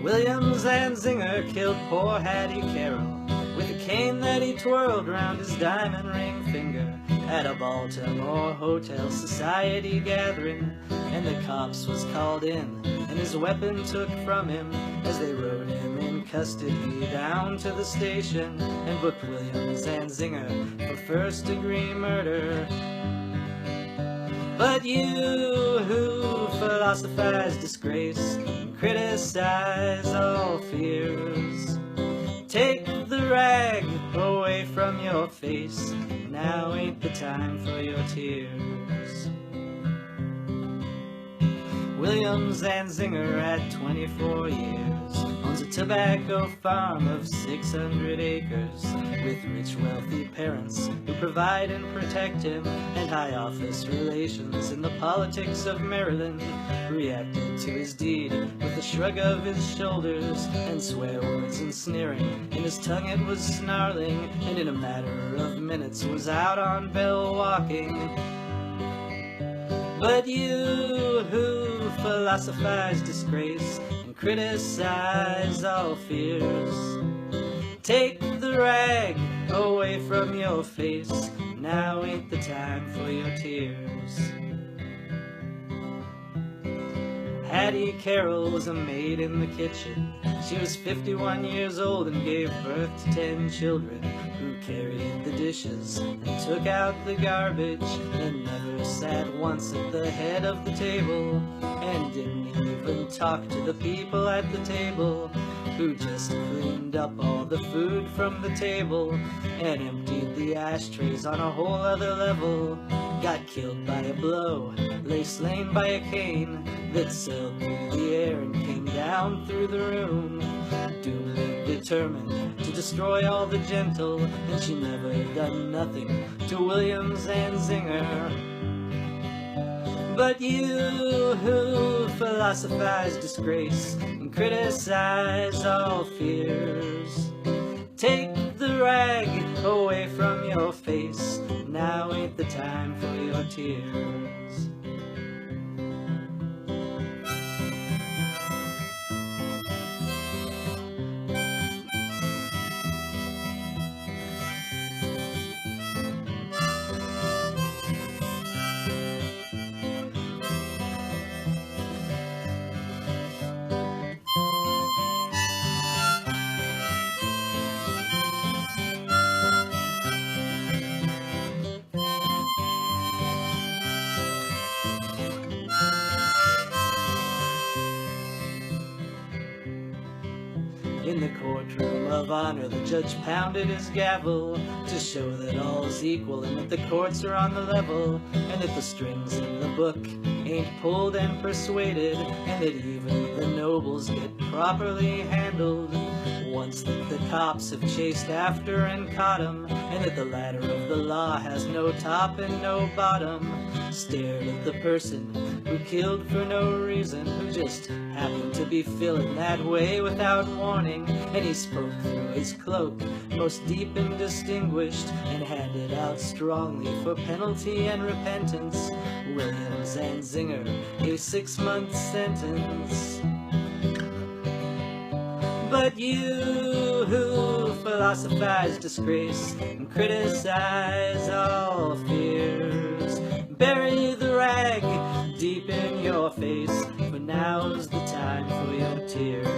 Williams and Zinger killed poor Hattie Caroll with a cane that he twirled round his diamond ring finger at a Baltimore Hotel Society gathering, and the cops was called in and his weapon took from him as they rode him in custody down to the station and booked Williams and Zinger for first-degree murder. But you who philosophize disgrace and criticize all fears, take the rag away from your face. Now ain't the time for your tears. Williams and Zinger at 24 years owns a tobacco farm of 600 acres with rich wealthy parents who provide and protect him, and high office relations in the politics of Maryland. Reacted to his deed with a shrug of his shoulders and swear words and sneering. In his tongue it was snarling, and in a matter of minutes was out on bail walking. But you who philosophize disgrace and criticize all fears, take the rag away from your face. Now ain't the time for your tears. Hattie Caroll was a maid in the kitchen. She was 51 years old and gave birth to 10 children, who carried the dishes and took out the garbage and never sat once at the head of the table, and didn't even talk to the people at the table, who just cleaned up all the food from the table and emptied the ashtrays on a whole other level. Got killed by a blow, lay slain by a cane that sailed through the air and came down through the room, doomly determined to destroy all the gentle, and she never done nothing to Williams and Zinger. But you who philosophize disgrace and criticize all fears, take the rag away from your face. Now ain't the time for your tears. In the courtroom of honor, the judge pounded his gavel to show that all's equal and that the courts are on the level, and that the strings in the book ain't pulled and persuaded, and that even the nobles get properly handled once that the cops have chased after and caught 'em, and that the ladder of the law has no top and no bottom. Stared at the person who killed for no reason, who just happened to be feeling that way without warning, and he spoke through his cloak, most deep and distinguished, and handed out strongly for penalty and repentance Williams and Zinger a 6-month sentence. But you who philosophize disgrace and criticize all fears, bury the rag deep in your face, for now's the time for your tears.